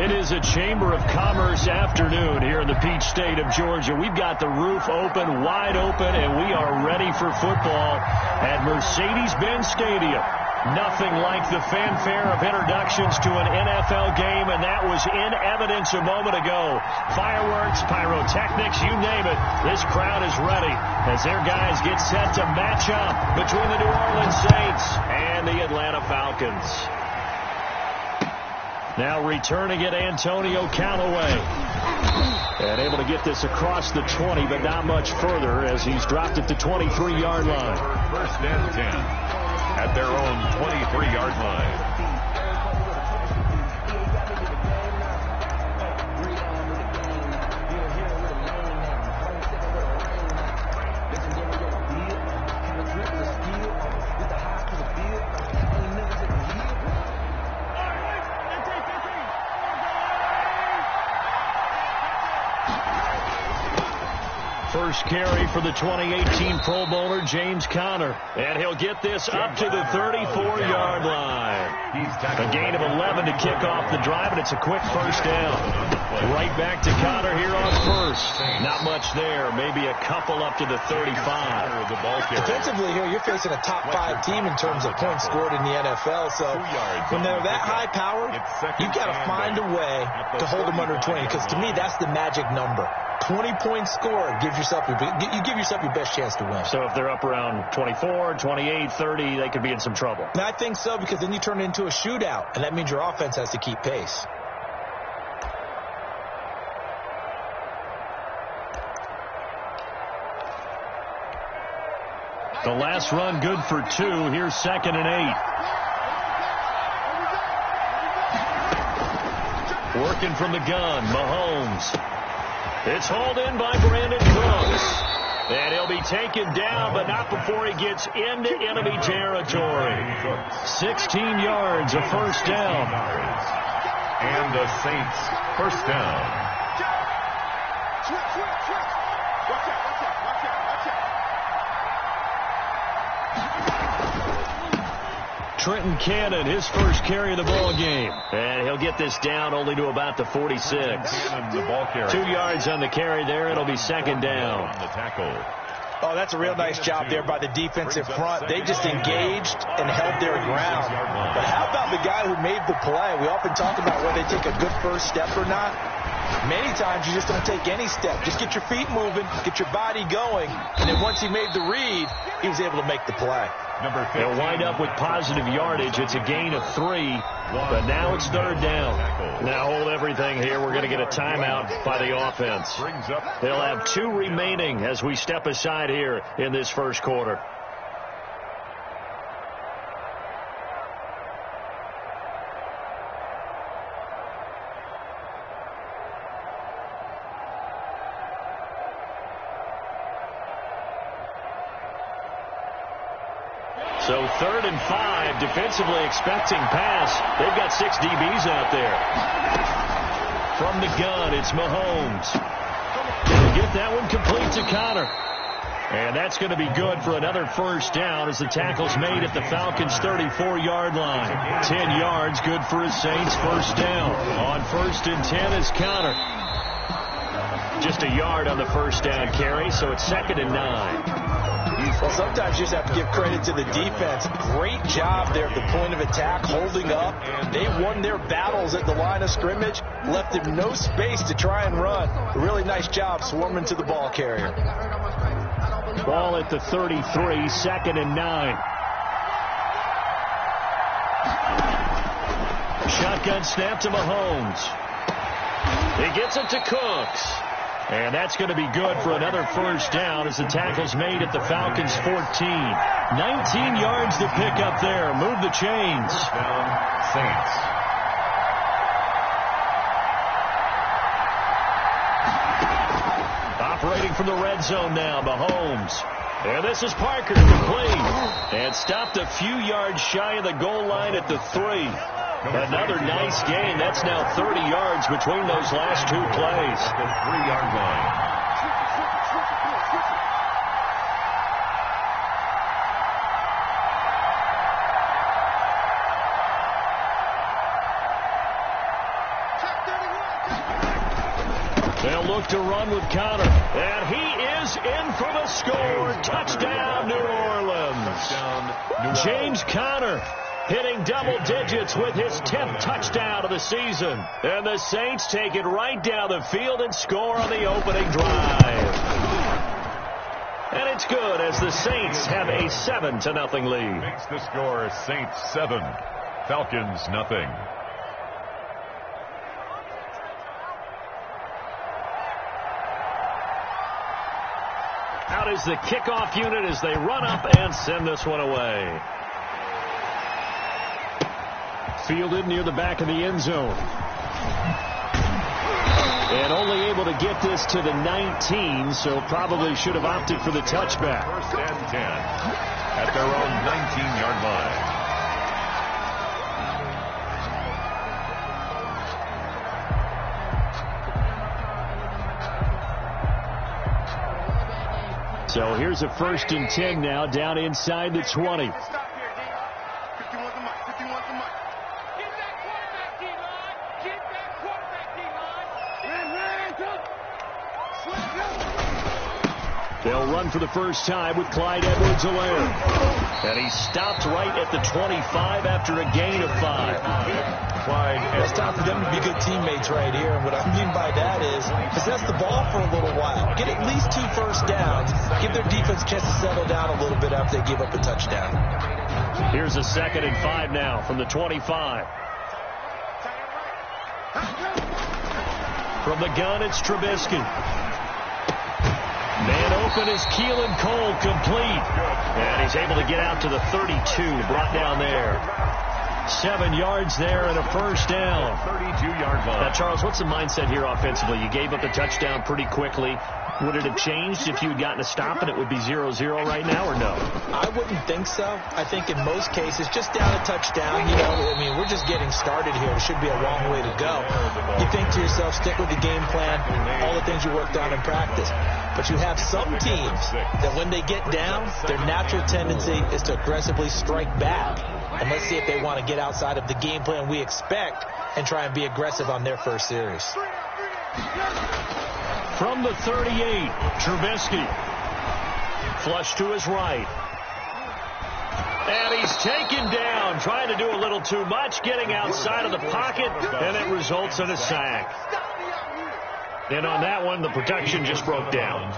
It is a Chamber of Commerce afternoon here in the Peach State of Georgia. We've got the roof open, wide open, and we are ready for football at Mercedes-Benz Stadium. Nothing like the fanfare of introductions to an NFL game, and that was in evidence a moment ago. Fireworks, pyrotechnics, you name it. This crowd is ready as their guys get set to match up between the New Orleans Saints and the Atlanta Falcons. Now returning it, Antonio Callaway. And able to get this across the 20, but not much further as he's dropped it to 23-yard line. First and 10 at their own 23-yard line. First carry for the 2018 Pro Bowler, James Conner. And he'll get this up to the 34-yard line. A gain of 11 to kick off the drive, and it's a quick first down. Right back to Conner here on first. Not much there. Maybe a couple up to the 35. Defensively here, you're facing a top 5 team in terms of points scored in the NFL. So when they're that high powered, you've got to find a way to hold them under 20. Because to me, that's the magic number. 20 points scored, you give yourself your best chance to win. So if they're up around 24, 28, 30, they could be in some trouble. And I think so, because then you turn it into a shootout, and that means your offense has to keep pace. The last run good for 2. Here's 2nd and 8. Working from the gun, Mahomes. It's hauled in by Brandon Brooks. And he'll be taken down, but not before he gets into enemy territory. 16 yards, a first down. And the Saints first down. Trenton Cannon, his first carry of the ball game. And he'll get this down only to about the 46. 2 yards on the carry there. It'll be 2nd down. The tackle. Oh, that's a real nice job there by the defensive front. They just engaged and held their ground. But how about the guy who made the play? We often talk about whether they take a good first step or not. Many times you just don't take any step. Just get your feet moving, get your body going, and then once he made the read, he was able to make the play. They'll wind up with positive yardage. It's a gain of 3, but now it's 3rd down. Now hold everything here. We're going to get a timeout by the offense. They'll have 2 remaining as we step aside here in this first quarter. So 3rd and 5, defensively expecting pass. They've got 6 DBs out there. From the gun, it's Mahomes. He'll get that one complete to Conner. And that's going to be good for another first down as the tackle's made at the Falcons' 34-yard line. 10 yards, good for his Saints first down. On 1st and 10 is Conner. Just a yard on the first down carry, so it's 2nd and 9. Well, sometimes you just have to give credit to the defense. Great job there at the point of attack, holding up. They won their battles at the line of scrimmage, left him no space to try and run. A really nice job swarming to the ball carrier. Ball at the 33, 2nd and 9. Shotgun snap to Mahomes. He gets it to Cooks. And that's going to be good for another first down as the tackle's made at the Falcons' 14. 19 yards to pick up there. Move the chains. Down, Saints. Operating from the red zone now, Mahomes. And this is Parker, complete. And stopped a few yards shy of the goal line at the 3. Another nice gain. That's now 30 yards between those last 2 plays. The 3-yard line. Check 30. make to run with Connor. And he is in for the score. Touchdown, New Orleans. James Conner hitting double digits with his 10th touchdown of the season. And the Saints take it right down the field and score on the opening drive. And it's good as the Saints have a 7-0 lead. Makes the score Saints 7, Falcons nothing. Out is the kickoff unit as they run up and send this one away. Fielded near the back of the end zone. And only able to get this to the 19, so probably should have opted for the touchback. First and 10 at their own 19-yard line. So here's a 1st and 10 now, down inside the 20. They'll run for the first time with Clyde Edwards-Helaire. And he stopped right at the 25 after a gain of 5. Clyde, it's time for them to be good teammates right here. And what I mean by that is possess the ball for a little while. Get at least 2 first downs. Give their defense a chance to settle down a little bit after they give up a touchdown. Here's a 2nd and 5 now from the 25. From the gun, it's Trubisky. Man open is Keelan Cole, complete. And he's able to get out to the 32, brought down there. 7 yards there and a first down. 32-yard line. Now, Charles, what's the mindset here offensively? You gave up a touchdown pretty quickly. Would it have changed if you had gotten a stop and it would be 0-0 right now, or no? I wouldn't think so. I think in most cases, just down a touchdown, we're just getting started here. It should be a long way to go. You think to yourself, stick with the game plan, all the things you worked on in practice. But you have some teams that when they get down, their natural tendency is to aggressively strike back. And let's see if they want to get outside of the game plan we expect and try and be aggressive on their first series. From the 38, Trubisky. Flush to his right. And he's taken down, trying to do a little too much, getting outside of the pocket, and it results in a sack. And on that one, the protection just broke down.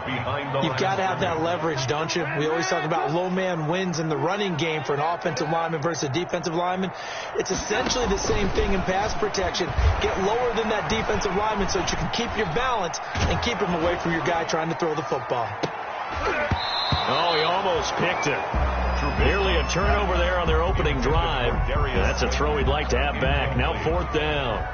You've got to have that leverage, don't you? We always talk about low man wins in the running game for an offensive lineman versus a defensive lineman. It's essentially the same thing in pass protection. Get lower than that defensive lineman so that you can keep your balance and keep him away from your guy trying to throw the football. Oh, he almost picked it. Nearly a turnover there on their opening drive. That's a throw he'd like to have back. Now 4th down.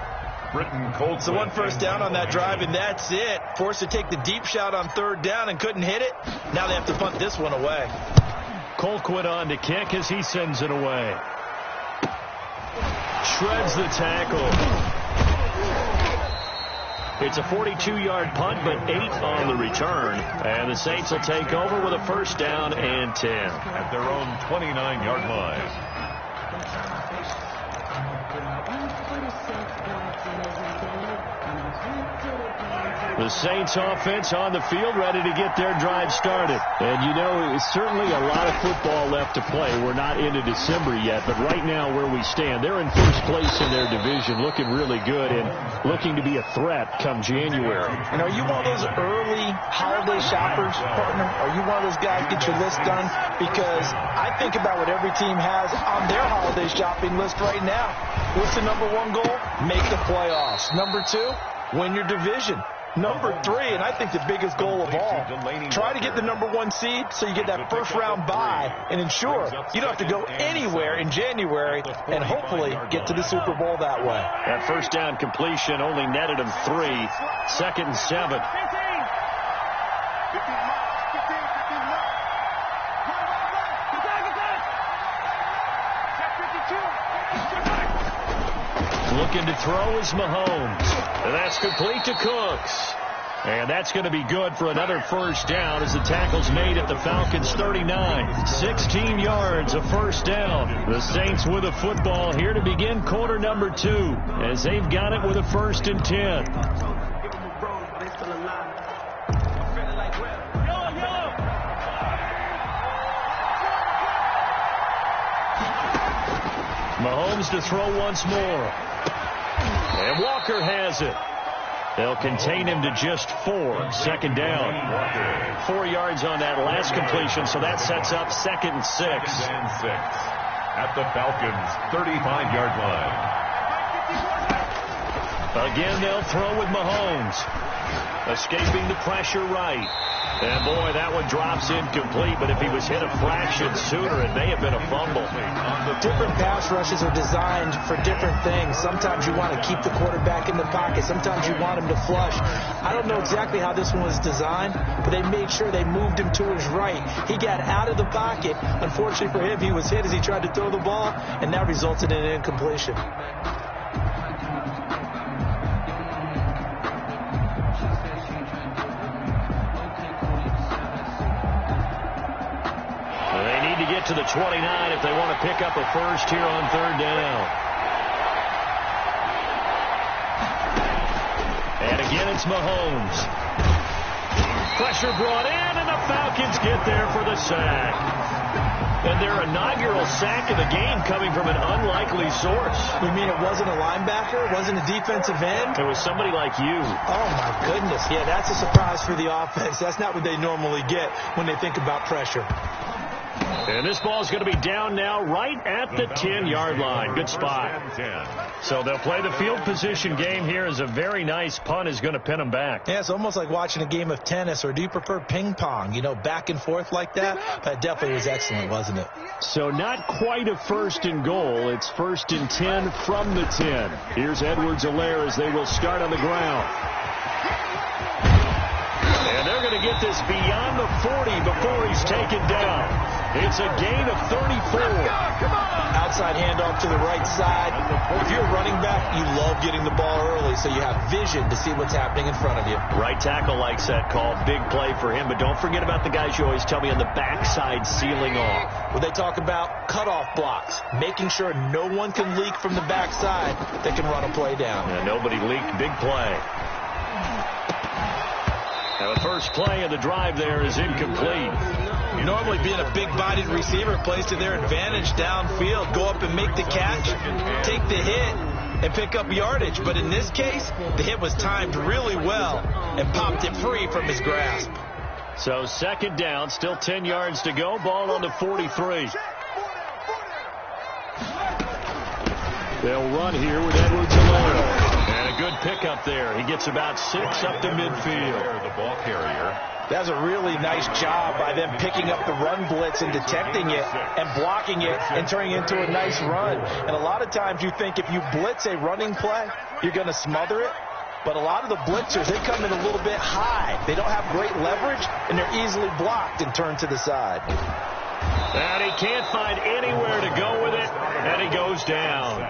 So 1 first down on that drive, and that's it. Forced to take the deep shot on 3rd down and couldn't hit it. Now they have to punt this one away. Colquitt on to kick as he sends it away. Shreds the tackle. It's a 42-yard punt, but 8 on the return. And the Saints will take over with a 1st down and 10. At their own 29-yard line. The Saints offense on the field, ready to get their drive started. And it's certainly a lot of football left to play. We're not into December yet, but right now where we stand, they're in first place in their division, looking really good and looking to be a threat come January. And are you one of those early holiday shoppers, partner? Are you one of those guys get your list done? Because I think about what every team has on their holiday shopping list right now. What's the number 1 goal? Make the playoffs. Number 2, win your division. Number 3, and I think the biggest goal of all, try to get the number 1 seed so you get that first round bye and ensure you don't have to go anywhere in January and hopefully get to the Super Bowl that way. That first down completion only netted him 3. 2nd and 7. Looking to throw is Mahomes. And that's complete to Cooks. And that's going to be good for another first down as the tackle's made at the Falcons' 39. 16 yards, a first down. The Saints with a football here to begin quarter number 2 as they've got it with a 1st and 10. Mahomes to throw once more. And Walker has it. They'll contain him to just 4. Second down. 4 yards on that last completion, so that sets up 2nd and 6. 2nd and 6 at the Falcons' 35-yard line. Again, they'll throw with Mahomes. Escaping the pressure right. And, boy, that one drops incomplete, but if he was hit a fraction sooner, it may have been a fumble. Different pass rushes are designed for different things. Sometimes you want to keep the quarterback in the pocket. Sometimes you want him to flush. I don't know exactly how this one was designed, but they made sure they moved him to his right. He got out of the pocket. Unfortunately for him, he was hit as he tried to throw the ball, and that resulted in an incompletion. To get to the 29 if they want to pick up a first here on 3rd down. And again, it's Mahomes. Pressure brought in, and the Falcons get there for the sack. And their inaugural sack of the game coming from an unlikely source. You mean it wasn't a linebacker? It wasn't a defensive end? It was somebody like you. Oh, my goodness. Yeah, that's a surprise for the offense. That's not what they normally get when they think about pressure. And this ball's going to be down now right at the 10-yard line. Good spot. So they'll play the field position game here as a very nice punt is going to pin them back. Yeah, it's almost like watching a game of tennis, or do you prefer ping pong? You know, back and forth like that? That definitely was excellent, wasn't it? So not quite a 1st and goal. It's 1st and 10 from the 10. Here's Edwards-Helaire as they will start on the ground. And they're going to get this beyond the 40 before he's taken down. It's a gain of 34. Outside handoff to the right side. If you're a running back, you love getting the ball early so you have vision to see what's happening in front of you. Right tackle likes that call. Big play for him. But don't forget about the guys you always tell me on the backside sealing off. Well, they talk about cutoff blocks, making sure no one can leak from the backside that can run a play down. Yeah, nobody leaked. Big play. Now the first play of the drive there is incomplete. Normally being a big-bodied receiver plays to their advantage downfield. Go up and make the catch, take the hit, and pick up yardage. But in this case, the hit was timed really well and popped it free from his grasp. So 2nd down, still 10 yards to go. Ball on the 43. They'll run here with Edwards-Helaire. And a good pickup there. He gets about 6 up to midfield. The ball carrier. That's a really nice job by them picking up the run blitz and detecting it and blocking it and turning it into a nice run. And a lot of times you think if you blitz a running play, you're going to smother it. But a lot of the blitzers, they come in a little bit high. They don't have great leverage, and they're easily blocked and turned to the side. And he can't find anywhere to go with it, and he goes down.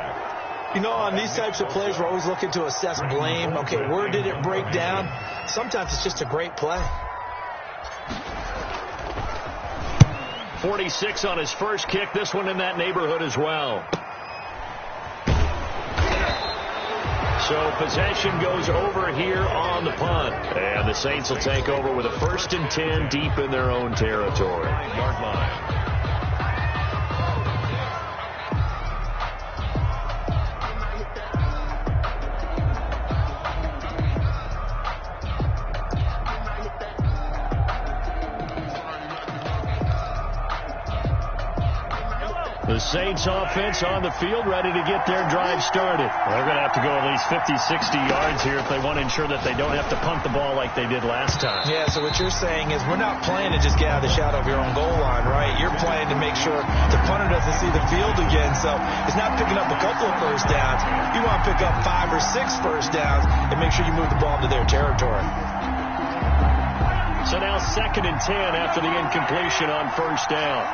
You know, on these types of plays, we're always looking to assess blame. Okay, where did it break down? Sometimes it's just a great play. 46 on his first kick. This one in that neighborhood as well. So possession goes over here on the punt. And the Saints will take over with a 1st and 10 deep in their own territory. Yard line. The Saints offense on the field, ready to get their drive started. They're going to have to go at least 50, 60 yards here if they want to ensure that they don't have to punt the ball like they did last time. Yeah, so what you're saying is we're not playing to just get out of the shadow of your own goal line, right? You're playing to make sure the punter doesn't see the field again. So it's not picking up a couple of first downs. You want to pick up 5 or 6 first downs and make sure you move the ball into their territory. So now 2nd and 10 after the incompletion on first down.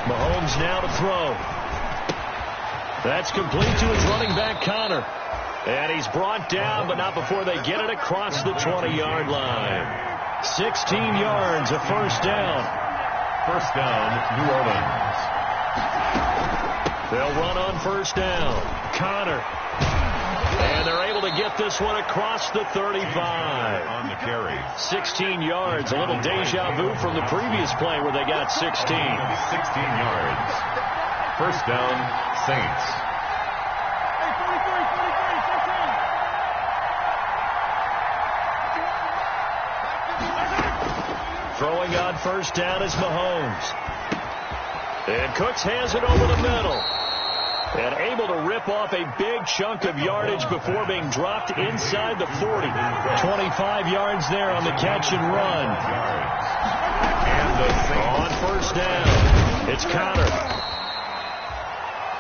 Mahomes now to throw. That's complete to his running back, Connor. And he's brought down, but not before they get it across the 20-yard line. 16 yards, a first down. First down, New Orleans. They'll run on first down. Connor. And they're able to get this one across the 35. On the carry. 16 yards. A little deja vu from the previous play where they got 16. 16 yards. First down, Saints. Throwing on first down is Mahomes. And Cooks has it over the middle. And able to rip off a big chunk of yardage before being dropped inside the 40. 25 yards there on the catch and run. And on first down, it's Connor.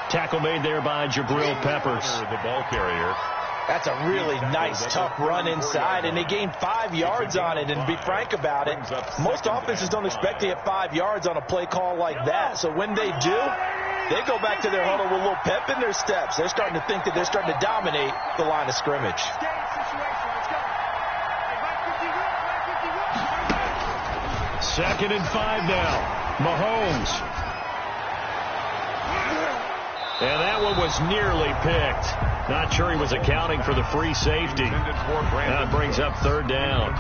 Tackle made there by Jabril Peppers. The ball carrier. That's a really nice, tough run inside, and they gained 5 yards on it. And to be frank about it, most offenses don't expect to get 5 yards on a play call like that. So when they do, they go back to their huddle with a little pep in their steps. They're starting to think that they're starting to dominate the line of scrimmage. Second and 5 now. Mahomes. And that one was nearly picked. Not sure he was accounting for the free safety. That brings up third down.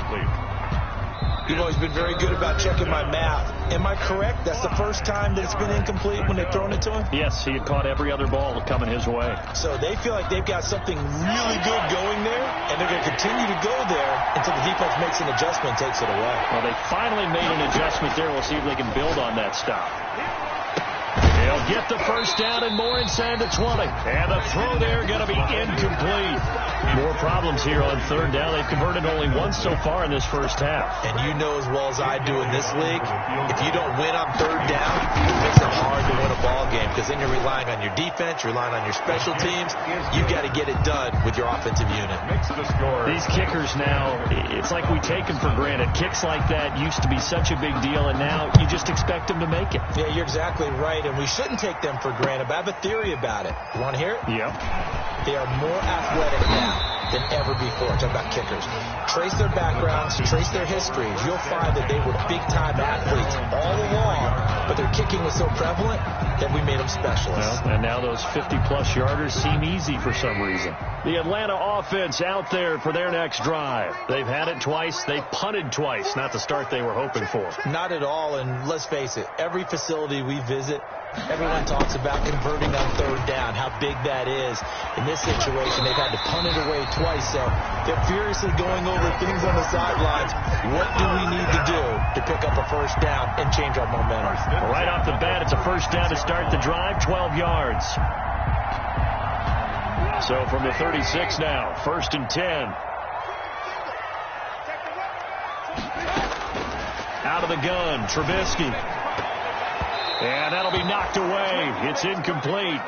You've always been very good about checking my math. Am I correct? That's the first time that it's been incomplete when they've thrown it to him? Yes, he had caught every other ball coming his way. So they feel like they've got something really good going there, and they're going to continue to go there until the defense makes an adjustment and takes it away. Well, they finally made an adjustment there. We'll see if they can build on that stop. They'll get the first down and more inside the 20. And the throw there going to be incomplete. More problems here on third down. They've converted only once so far in this first half. And you know as well as I do in this league, if you don't win on third down, it makes it hard to win a ball game because then you're relying on your defense, you're relying on your special teams. You've got to get it done with your offensive unit. These kickers now, it's like we take them for granted. Kicks like that used to be such a big deal, and now you just expect them to make it. Yeah, you're exactly right, and we shouldn't take them for granted, but I have a theory about it. You want to hear it? Yeah. They are more athletic now than ever before. Talk about kickers. Trace their backgrounds, trace their histories. You'll find that they were big-time athletes all along, but their kicking was so prevalent that we made them specialists. Well, and now those 50-plus yarders seem easy for some reason. The Atlanta offense out there for their next drive. They've had it twice. They punted twice. Not the start they were hoping for. Not at all, and let's face it, every facility we visit, everyone talks about converting on third down, how big that is. In this situation, they've had to punt it away twice, so they're furiously going over things on the sidelines. What do we need to do to pick up a first down and change our momentum? Well, right off the bat, it's a first down to start the drive, 12 yards. So from the 36 now, first and 10. Out of the gun, Trubisky. And that'll be knocked away. It's incomplete.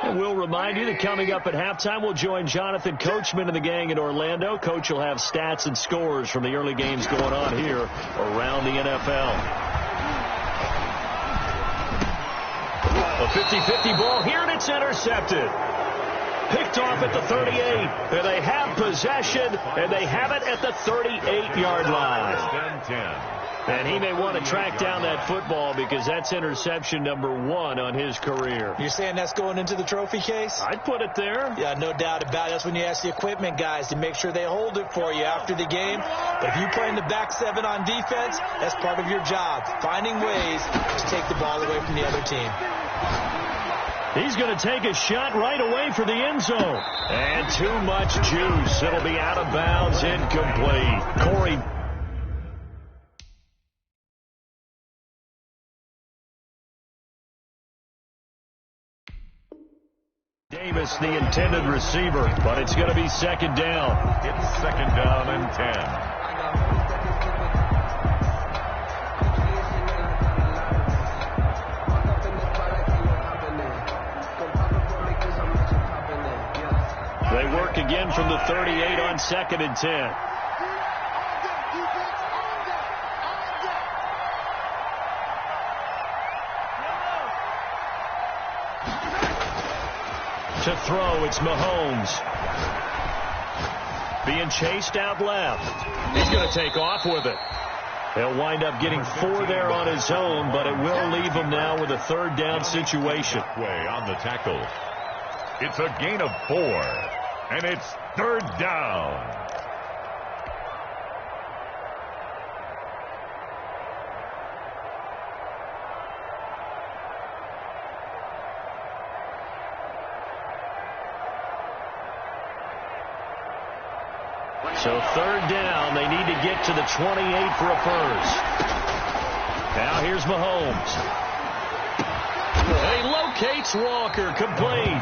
And we'll remind you that coming up at halftime, we'll join Jonathan Coachman and the gang in Orlando. Coach will have stats and scores from the early games going on here around the NFL. A 50-50 ball here, and it's intercepted. Picked off at the 38. And they have possession, and they have it at the 38-yard line. 10-10. And he may want to track down that football because that's interception number 1 on his career. You're saying that's going into the trophy case? I'd put it there. Yeah, no doubt about it. That's when you ask the equipment guys to make sure they hold it for you after the game. But if you play in the back 7 on defense, that's part of your job, finding ways to take the ball away from the other team. He's going to take a shot right away for the end zone. And too much juice. It'll be out of bounds, incomplete. Corey Davis, the intended receiver, but it's going to be second down. It's second down and 10. They work again from the 38 on second and 10. To throw, it's Mahomes. being chased out left. He's going to take off with it. He'll wind up getting 4 there on his own, but it will leave him now with a third down situation. Way on the tackle. It's a gain of 4, and it's third down. So third down, they need to get to the 28 for a first. Now here's Mahomes. He locates Walker, complete.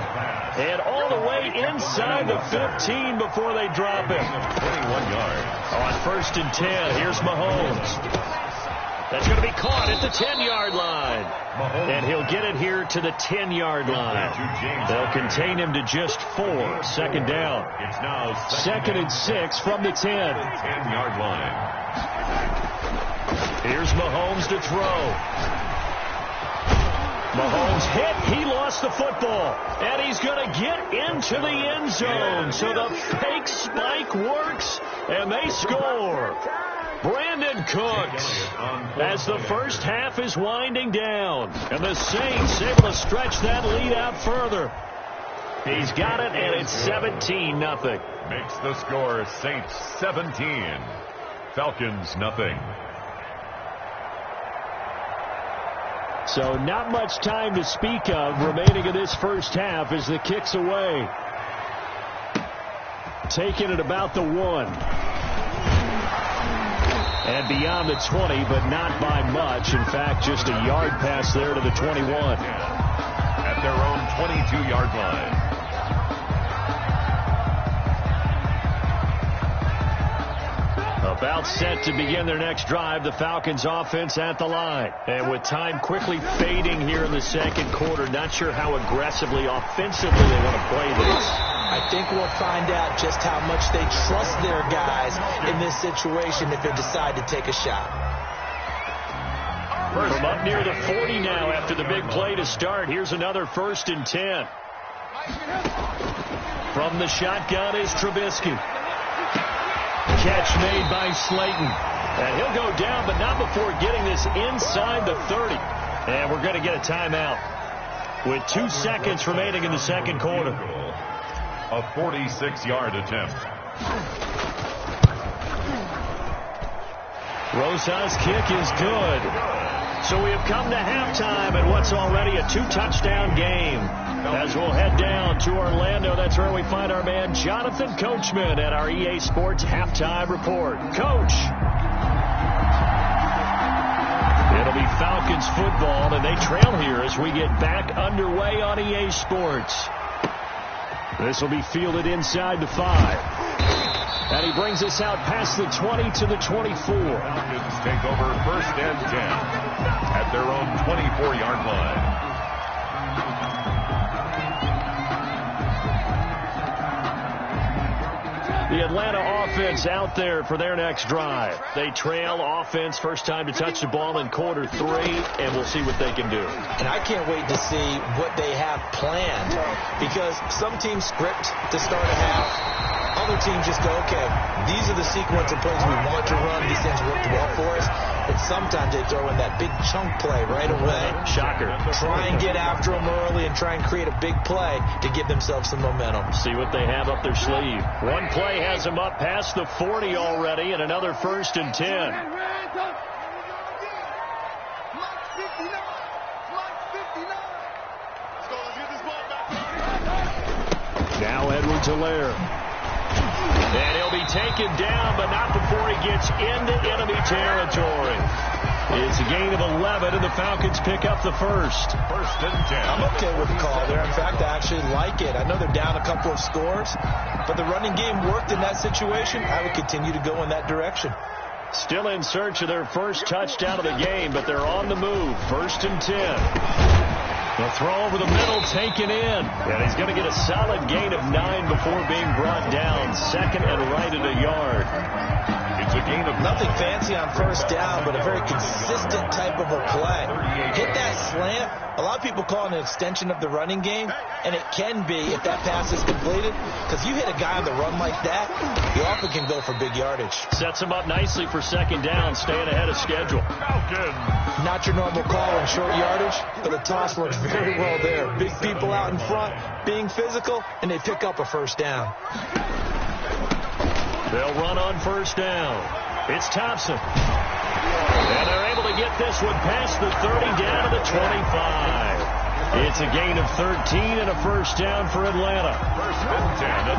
And all the way inside the 15 before they drop him. 21 yards. On first and 10, here's Mahomes. That's going to be caught at the 10-yard line. And he'll get it here to the 10-yard line. They'll contain him to just 4. Second down. It's now second and 6 from the 10. 10-yard line. Here's Mahomes to throw. Mahomes hit. He lost the football. And he's going to get into the end zone. So the fake spike works, and they score. Brandon Cooks, as the first half is winding down. And the Saints able to stretch that lead out further. He's got it, and it's 17-0. Makes the score Saints 17. Falcons nothing. So not much time to speak of remaining in this first half as the kick's away. Taking it about the 1. And beyond the 20, but not by much. In fact, just a yard pass there to the 21. At their own 22-yard line. About set to begin their next drive, the Falcons offense at the line. And with time quickly fading here in the second quarter, not sure how aggressively, offensively they want to play this. I think we'll find out just how much they trust their guys in this situation if they decide to take a shot. From up near the 40 now after the big play to start. Here's another first and 10. From the shotgun is Trubisky. Catch made by Slayton. And he'll go down, but not before getting this inside the 30. And we're going to get a timeout with 2 seconds remaining in the second quarter. A 46-yard attempt. Rosa's kick is good. So we have come to halftime in what's already a 2-touchdown game. As we'll head down to Orlando, that's where we find our man Jonathan Coachman at our EA Sports Halftime Report. Coach. It'll be Falcons football, and they trail here as we get back underway on EA Sports. This will be fielded inside the 5. And he brings us out past the 20 to the 24. Falcons take over first and 10 at their own 24-yard line. The Atlanta offense out there for their next drive. They trail offense, first time to touch the ball in quarter 3, and we'll see what they can do. And I can't wait to see what they have planned, because some teams script to start a half. Other teams just go, okay, these are the sequence of plays we want to run. These things worked well for us. But sometimes they throw in that big chunk play right away. Shocker. Try and get after them early and try and create a big play to give themselves some momentum. See what they have up their sleeve. One play has them up past the 40 already, and another first and 10. Now Edwards-Helaire. And he'll be taken down, but not before he gets into enemy territory. It's a gain of 11, and the Falcons pick up the first. First and 10. I'm okay with the call there. In fact, I actually like it. I know they're down a couple of scores, but the running game worked in that situation. I would continue to go in that direction. Still in search of their first touchdown of the game, but they're on the move. First and 10. The throw over the middle taken in. And he's going to get a solid gain of 9 before being brought down. Second and right at a yard. It's a gain of nothing fancy on first down, but a very consistent type of a play. Hit that slant, a lot of people call it an extension of the running game, and it can be if that pass is completed, because you hit a guy on the run like that, you often can go for big yardage. Sets him up nicely for second down, staying ahead of schedule. Not your normal call in short yardage, but the toss works very well there. Big people out in front, being physical, and they pick up a first down. They'll run on first down. It's Thompson. And they're able to get this one past the 30 down to the 25. It's a gain of 13 and a first down for Atlanta.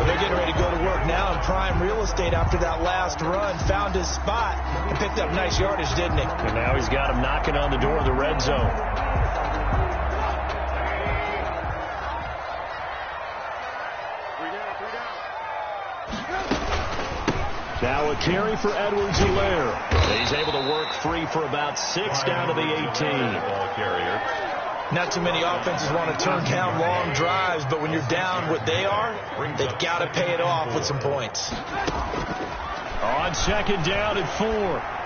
They're getting ready to go to work now in prime real estate after that last run. Found his spot and picked up nice yardage, didn't he? And now he's got him knocking on the door of the red zone. Now a carry for Edwards-Helaire. He's able to work free for about 6 down to the 18. Ball carrier. Not too many offenses want to turn down long drives, but when you're down what they are, they've got to pay it off with some points. On second down at 4,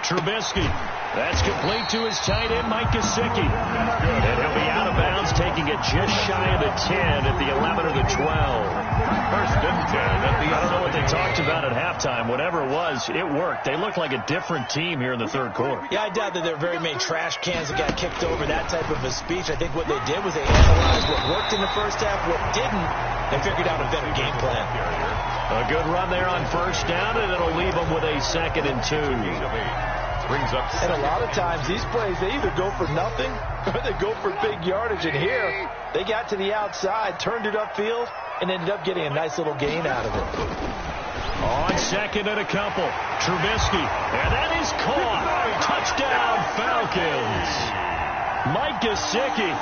Trubisky. That's complete to his tight end, Mike Gesicki. And he'll be out of bounds, taking it just shy of the 10 at the 11 or the 12. First and 10 at the I don't know what they talked about at halftime. Whatever it was, it worked. They looked like a different team here in the third quarter. Yeah, I doubt that there were very many trash cans that got kicked over, that type of a speech. I think what they did was they analyzed what worked in the first half, what didn't, and figured out a better game plan. A good run there on first down, and it'll leave them with a 2nd and 2. Brings up. And a lot of times these plays, they either go for nothing or they go for big yardage. And here, they got to the outside, turned it upfield, and ended up getting a nice little gain out of it. On second and a couple, Trubisky. And that is caught. Touchdown, Falcons. Mike Gesicki,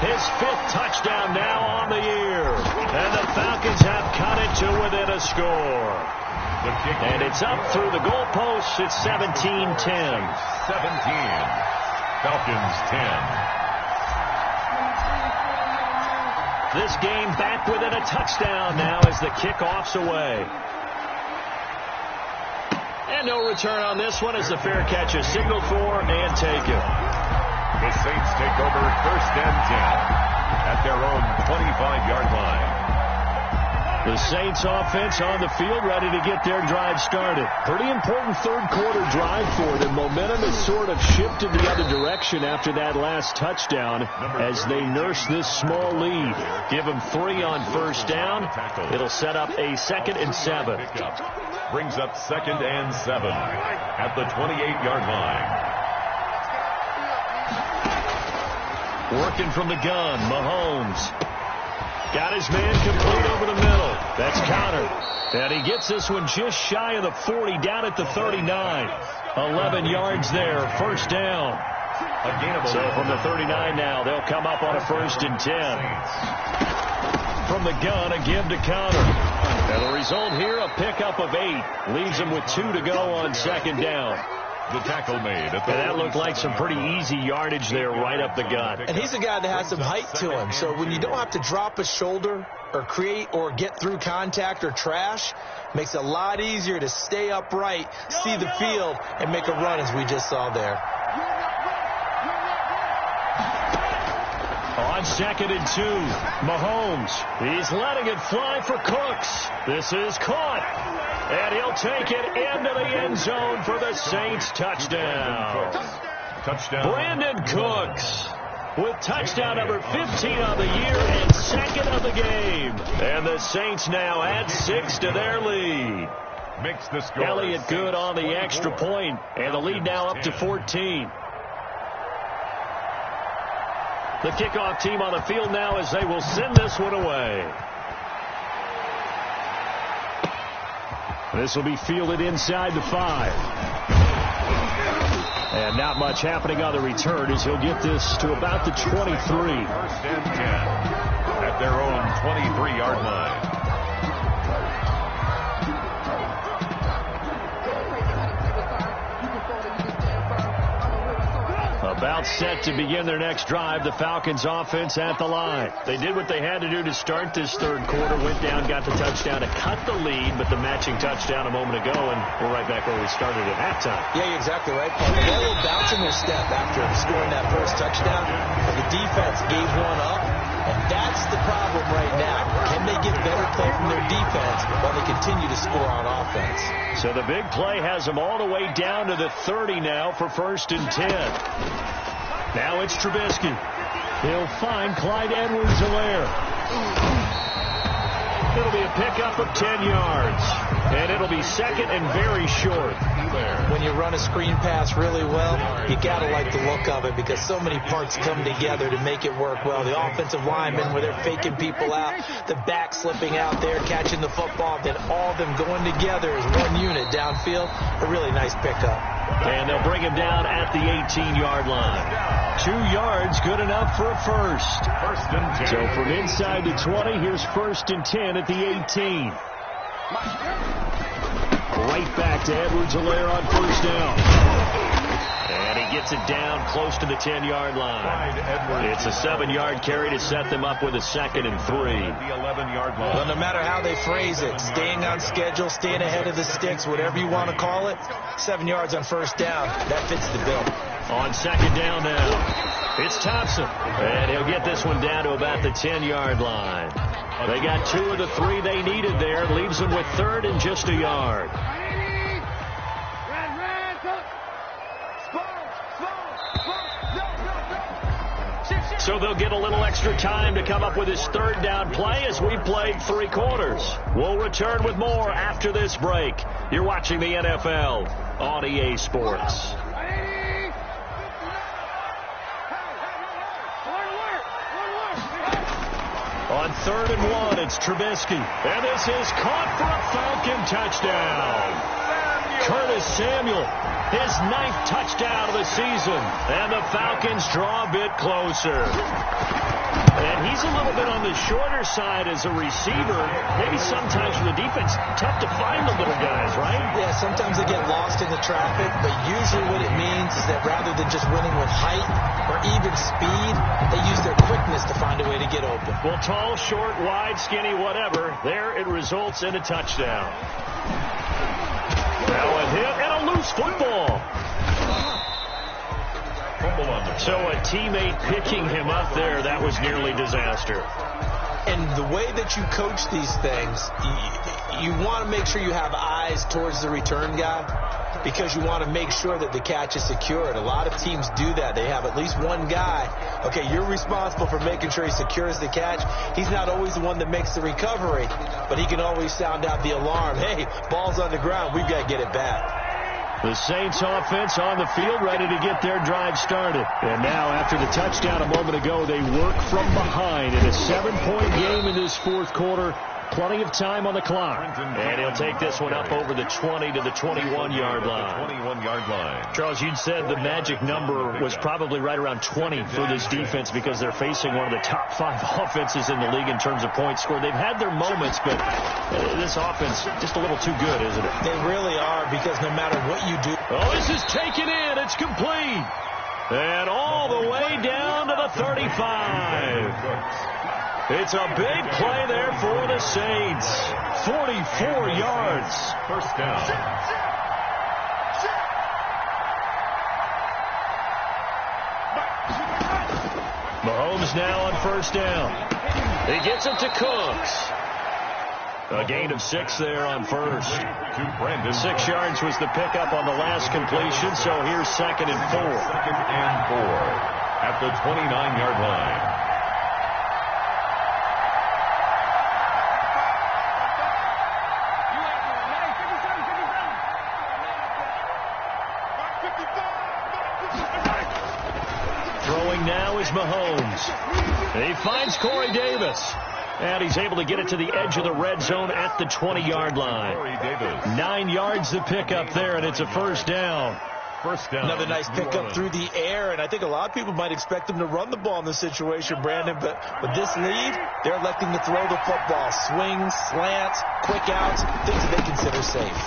his 5th touchdown now on the year. And the Falcons have cut it to within a score. And it's up through the goalposts. It's 17-10. 17. Falcons 10. This game back within a touchdown now as the kickoff's away. And no return on this one as the fair catch is signaled for and taken. The Saints take over first and 10 at their own 25-yard line. The Saints offense on the field ready to get their drive started. Pretty important third quarter drive for them. Momentum has sort of shifted the other direction after that last touchdown as they nurse this small lead. Give them 3 on first down. It'll set up a 2nd and 7. Brings up 2nd and 7 at the 28-yard line. Working from the gun, Mahomes. Got his man complete over the middle. That's Connor. And he gets this one just shy of the 40, down at the 39. 11 yards there, first down. So from the 39 now, they'll come up on a 1st and 10. From the gun, a give to Connor. And the result here, a pickup of 8. Leaves him with 2 to go on second down. The tackle made. And that looked like some pretty easy yardage there right up the gut. And he's a guy that has some height to him. So when you don't have to drop a shoulder or create or get through contact or trash, makes it a lot easier to stay upright, see the field, and make a run as we just saw there. On second and 2, Mahomes. He's letting it fly for Cooks. This is caught. And he'll take it into the end zone for the Saints touchdown. Brandon Cooks with touchdown number 15 on the year and 2nd of the game. And the Saints now add 6 to their lead. Makes the score. Elliott good on the extra point, and the lead now up to 14. The kickoff team on the field now as they will send this one away. This will be fielded inside the 5. And not much happening on the return as he'll get this to about the 23. 1st and 10 at their own 23-yard line. About set to begin their next drive, the Falcons offense at the line. They did what they had to do to start this third quarter, went down, got the touchdown to cut the lead, but the matching touchdown a moment ago, and we're right back where we started at halftime. Yeah, you're exactly right, Paul. They got a little bounce in their step after scoring that first touchdown, but the defense gave one up, and that's the problem right now. Can they get better play from their defense while they continue to score on offense? So the big play has them all the way down to the 30 now for 1st and 10. Now it's Trubisky. He'll find Clyde Edwards-Helaire. It'll be a pickup of 10 yards. And it'll be second and very short. When you run a screen pass really well, you got to like the look of it because so many parts come together to make it work well. The offensive linemen, where they're faking people out, the back slipping out there, catching the football, then all of them going together as one unit downfield. A really nice pickup. And they'll bring him down at the 18-yard line. 2 yards, good enough for a first. So from inside the 20, here's 1st and 10 at the 18. Right back to Edwards-Helaire on 1st down. And he gets it down close to the 10-yard line. It's a 7-yard carry to set them up with a 2nd and 3. The 11-yard line. Well, no matter how they phrase it, staying on schedule, staying ahead of the sticks, whatever you want to call it, 7 yards on 1st down, that fits the bill. On 2nd down now, it's Thompson. And he'll get this one down to about the 10-yard line. They got 2 of the 3 they needed there. Leaves them with 3rd and just a yard. So they'll get a little extra time to come up with his 3rd down play as we played 3 quarters. We'll return with more after this break. You're watching the NFL on EA Sports. On 3rd and 1, it's Trubisky. And this is caught for a Falcon touchdown. Curtis Samuel, his 9th touchdown of the season. And the Falcons draw a bit closer. And he's a little bit on the shorter side as a receiver. Maybe sometimes for the defense, tough to find the little guys, right? Yeah, sometimes they get lost in the traffic, but usually what it means is that rather than just winning with height or even speed, they use their quickness to find a way to get open. Well, tall, short, wide, skinny, whatever, there it results in a touchdown. Now a hit and a loose football. So a teammate picking him up there, that was nearly disaster. And the way that you coach these things, you want to make sure you have eyes towards the return guy because you want to make sure that the catch is secured. A lot of teams do that. They have at least one guy. Okay, you're responsible for making sure he secures the catch. He's not always the one that makes the recovery, but he can always sound out the alarm. Hey, ball's on the ground. We've got to get it back. The Saints offense on the field ready to get their drive started. And now after the touchdown a moment ago, they work from behind in a 7-point game in this 4th quarter. Plenty of time on the clock. And he'll take this one up over the 20 to the 21-yard line. 21-yard line. Charles, you'd said the magic number was probably right around 20 for this defense because they're facing one of the top 5 offenses in the league in terms of points scored. They've had their moments, but this offense just a little too good, isn't it? They really are because no matter what you do. Oh, this is taken in. It's complete. And all the way down to the 35. It's a big play there for the Saints. 44 yards. 1st down. Mahomes now on 1st down. He gets it to Cooks. A gain of 6 there on 1st. 6 yards was the pickup on the last completion, so here's 2nd and 4. 2nd and 4 at the 29-yard line. Throwing now is Mahomes. He finds Corey Davis. And he's able to get it to the edge of the red zone at the 20-yard line. 9 yards to pick up there, and it's a 1st down. 1st down. Another nice pickup through the air, and I think a lot of people might expect them to run the ball in this situation, Brandon, but with this lead, they're electing to throw the football. Swings, slants, quick outs, things that they consider safe.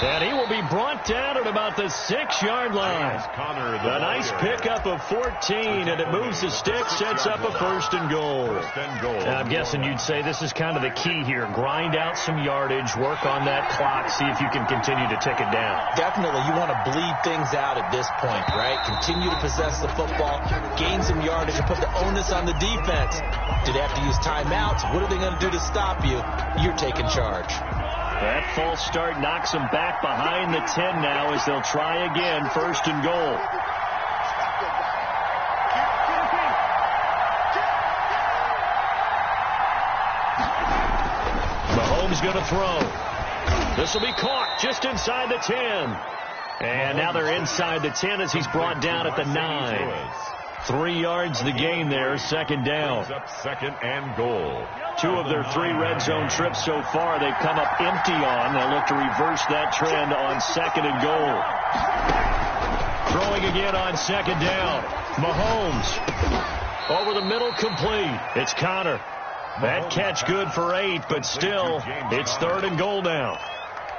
And he will be brought down at about the 6-yard line. A nice pickup of 14, and it moves the stick, sets up a 1st and goal. And I'm guessing you'd say this is kind of the key here. Grind out some yardage, work on that clock, see if you can continue to tick it down. Definitely, you want to bleed things out at this point, right? Continue to possess the football, gain some yardage, and put the onus on the defense. Do they have to use timeouts? What are they going to do to stop you? You're taking charge. That false start knocks them back behind the 10 now as they'll try again, 1st and goal. Mahomes going to throw. This will be caught just inside the 10. And now they're inside the 10 as he's brought down at the 9. 3 yards the gain there, 2nd down. 2nd and goal. 2 of their 3 red zone trips so far they've come up empty on. They'll look to reverse that trend on 2nd and goal. Throwing again on 2nd down. Mahomes over the middle, complete. It's Connor. That catch good for 8, but still it's 3rd and goal now.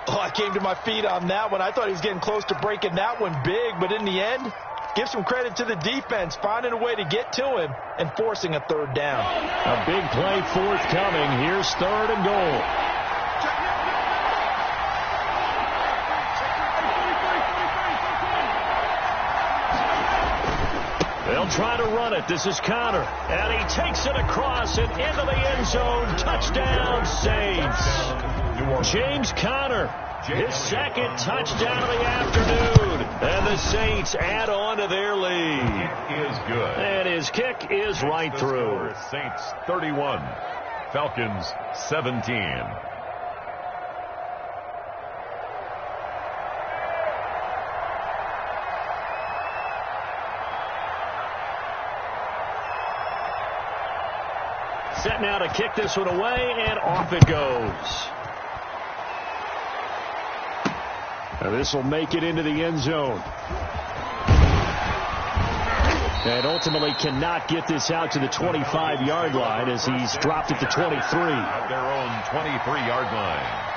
Oh, I came to my feet on that one. I thought he was getting close to breaking that one big, but in the end, give some credit to the defense, finding a way to get to him and forcing a 3rd down. A big play forthcoming. Here's 3rd and goal. They'll try to run it. This is Connor. And he takes it across and into the end zone. Touchdown, Saints. James Conner. His 2nd touchdown of the afternoon. And the Saints add on to their lead. It is good. And his kick is right through. Saints 31. Falcons 17. Set now to kick this one away, and off it goes. And this will make it into the end zone. And ultimately cannot get this out to the 25-yard line as he's dropped at the 23. At their own 23-yard line.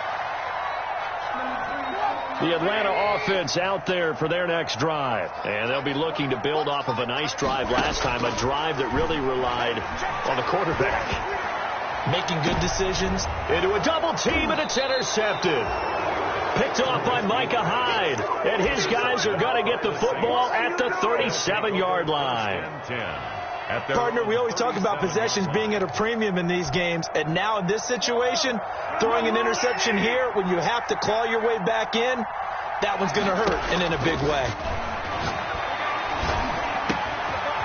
The Atlanta offense out there for their next drive. And they'll be looking to build off of a nice drive last time, a drive that really relied on the quarterback. Making good decisions. Into a double team, and it's intercepted. Picked off by Micah Hyde. And his guys are going to get the football at the 37-yard line. Partner, we always talk about possessions being at a premium in these games. And now in this situation, throwing an interception here when you have to claw your way back in, that one's going to hurt, and in a big way.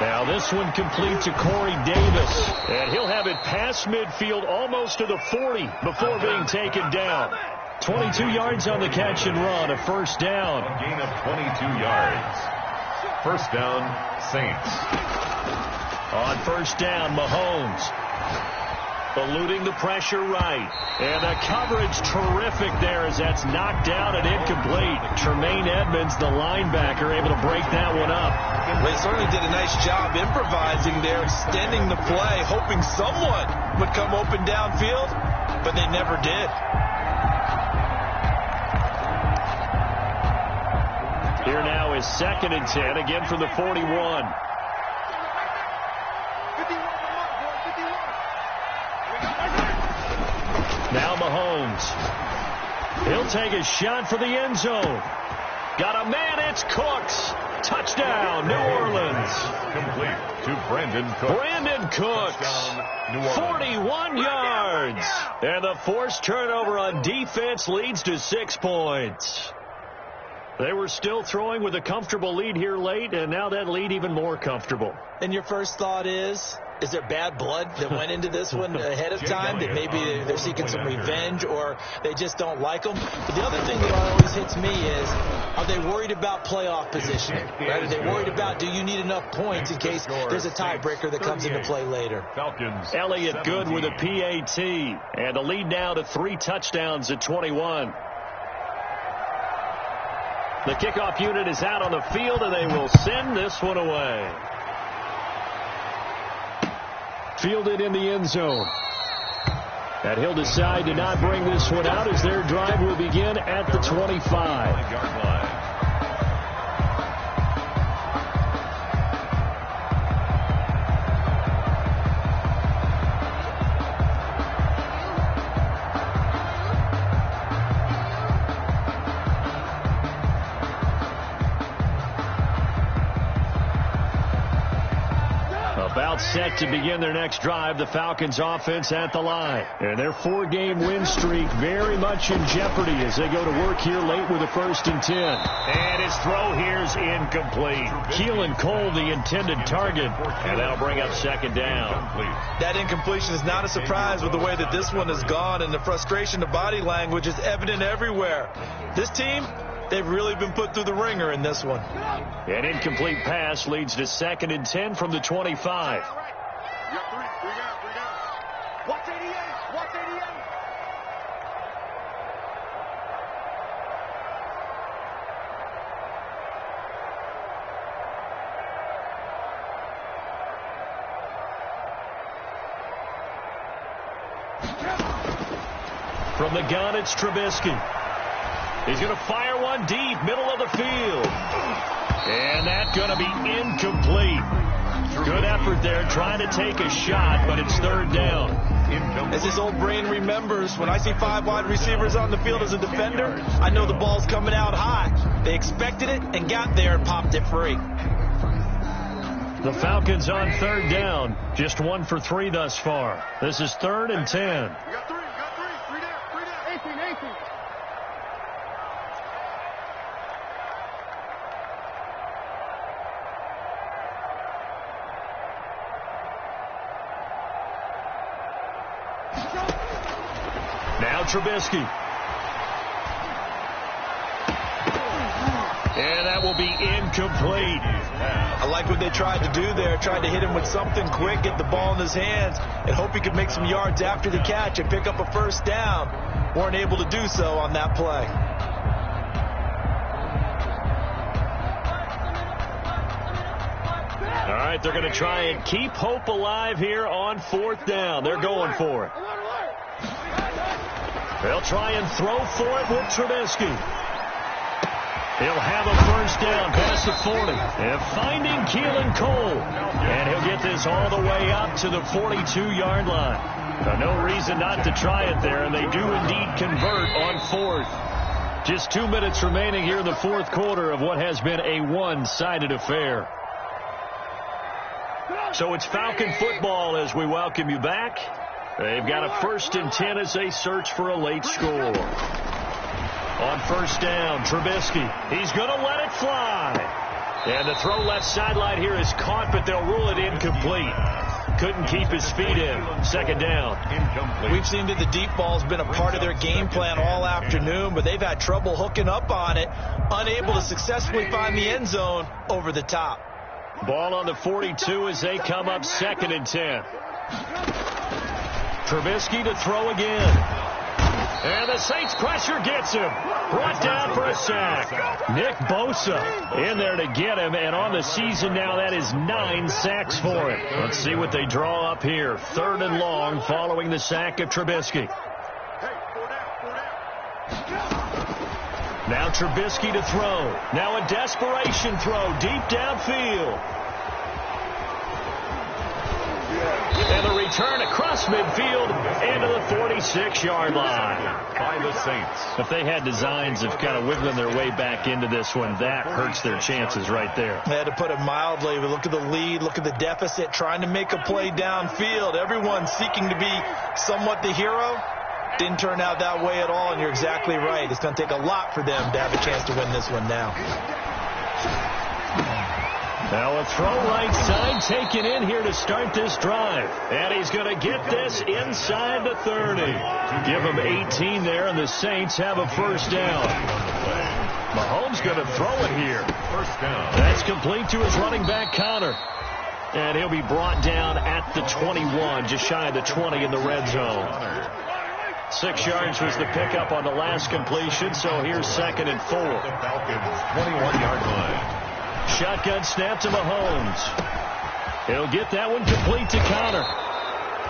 Now this one complete to Corey Davis. And he'll have it past midfield almost to the 40 before being taken down. 22 yards on the catch and run, a 1st down. A gain of 22 yards. 1st down, Saints. On 1st down, Mahomes. Eluding the pressure right. And the coverage terrific there as that's knocked down and incomplete. Tremaine Edmonds, the linebacker, able to break that one up. They certainly did a nice job improvising there, extending the play, hoping someone would come open downfield, but they never did. Here now is 2nd and 10, again from the 41. Now Mahomes. He'll take a shot for the end zone. Got a man, it's Cooks. Touchdown, New Orleans. Complete to Brandon Cooks. Brandon Cooks, 41 yards. And the forced turnover on defense leads to 6 points. They were still throwing with a comfortable lead here late, and now that lead even more comfortable. And your first thought is there bad blood that went into this one ahead of time, that maybe they're seeking some revenge or they just don't like them? But the other thing that always hits me is, are they worried about playoff positioning? Right? Are they worried about, do you need enough points in case there's a tiebreaker that comes into play later? Falcons. Elliott good with a PAT, and a lead now to 3 touchdowns at 21. The kickoff unit is out on the field, and they will send this one away. Fielded in the end zone. And he'll decide to not bring this one out as their drive will begin at the 25. About set to begin their next drive, the Falcons offense at the line. And their 4-game win streak very much in jeopardy as they go to work here late with a 1st and 10. And his throw here's incomplete. Keelan Cole, the intended target, and that'll bring up 2nd down. That incompletion is not a surprise with the way that this one has gone, and the frustration of body language is evident everywhere. This team, they've really been put through the ringer in this one. An incomplete pass leads to 2nd and 10 from the 25. Watch 88. Watch 88. From the gun, it's Trubisky. He's going to fire one deep, middle of the field. And that's going to be incomplete. Good effort there, trying to take a shot, but it's 3rd down. As his old brain remembers, when I see 5 wide receivers on the field as a defender, I know the ball's coming out high. They expected it and got there and popped it free. The Falcons on 3rd down, just 1 for 3 thus far. This is 3rd and 10. You got 3. 3 down. 18. Now Trubisky. And that will be incomplete. I like what they tried to do there. Tried to hit him with something quick, get the ball in his hands, and hope he could make some yards after the catch and pick up a 1st down. Weren't able to do so on that play. All right, they're going to try and keep hope alive here on 4th down. They're going for it. They'll try and throw for it with Trubisky. He'll have a 1st down past the 40. And finding Keelan Cole. And he'll get this all the way up to the 42-yard line. No reason not to try it there, and they do indeed convert on 4th. Just 2 minutes remaining here in the 4th quarter of what has been a one-sided affair. So it's Falcon football as we welcome you back. They've got a 1st and 10 as they search for a late score. On 1st down, Trubisky. He's going to let it fly. And the throw left sideline here is caught, but they'll rule it incomplete. Couldn't keep his feet in. 2nd down. Incomplete. We've seen that the deep ball's been a part of their game plan all afternoon, but they've had trouble hooking up on it, unable to successfully find the end zone over the top. Ball on the 42 as they come up 2nd and 10. Trubisky to throw again. And the Saints pressure gets him. Brought down for a sack. Nick Bosa in there to get him. And on the season now, that is 9 sacks for him. Let's see what they draw up here. 3rd and long following the sack of Trubisky. Now Trubisky to throw. Now a desperation throw deep downfield. And the return across midfield into the 46-yard line. By the Saints. If they had designs of kind of wiggling their way back into this one, that hurts their chances right there. They had to put it mildly. We look at the lead, look at the deficit, trying to make a play downfield. Everyone seeking to be somewhat the hero. Didn't turn out that way at all, and you're exactly right. It's going to take a lot for them to have a chance to win this one now. Now a throw right side taken in here to start this drive. And he's going to get this inside the 30. Give him 18 there, and the Saints have a 1st down. Mahomes going to throw it here. 1st down. That's complete to his running back, Connor. And he'll be brought down at the 21, just shy of the 20 in the red zone. 6 yards was the pickup on the last completion, so here's 2nd and 4. The Falcons' 21-yard line. Shotgun snap to Mahomes. He'll get that one complete to Connor.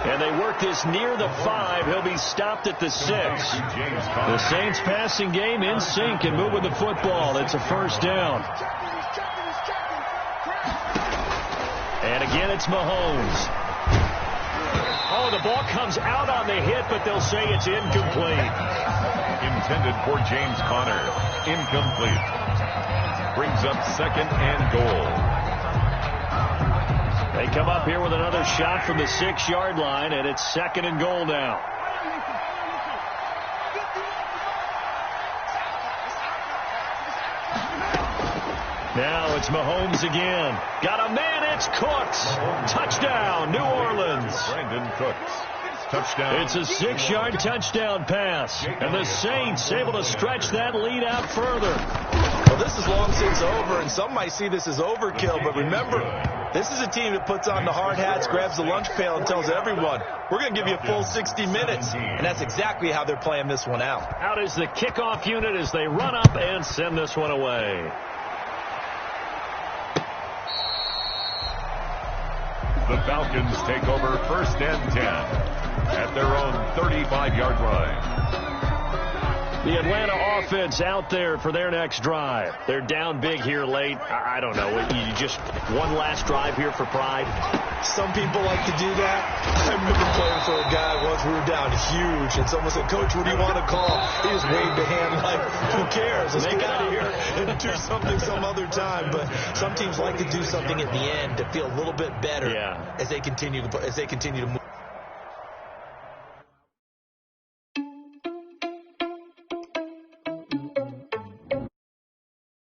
And they work this near the 5. He'll be stopped at the 6. The Saints passing game in sync and moving the football. It's a first down. And again, it's Mahomes. Oh, the ball comes out on the hit, but they'll say it's incomplete. Intended for James Conner. Incomplete. Brings up 2nd and goal. They come up here with another shot from the 6-yard line, and it's 2nd and goal now. Now it's Mahomes again. Got a man, it's Cooks. Touchdown, New Orleans. Brandon Cooks. Touchdown. It's a 6-yard touchdown pass. And the Saints able to stretch that lead out further. Well, this is long since over, and some might see this as overkill. But remember, this is a team that puts on the hard hats, grabs the lunch pail, and tells everyone, we're going to give you a full 60 minutes. And that's exactly how they're playing this one out. Out is the kickoff unit as they run up and send this one away. The Falcons take over 1st and 10 at their own 35-yard line. The Atlanta offense out there for their next drive. They're down big here late. I don't know. You just one last drive here for pride? Some people like to do that. I remember playing for a guy once. We were down huge, and someone said, Coach, what do you want to call? He just waved a hand like, who cares? Let's get out of here and do something some other time. But some teams like to do something at the end to feel a little bit better as they continue to move.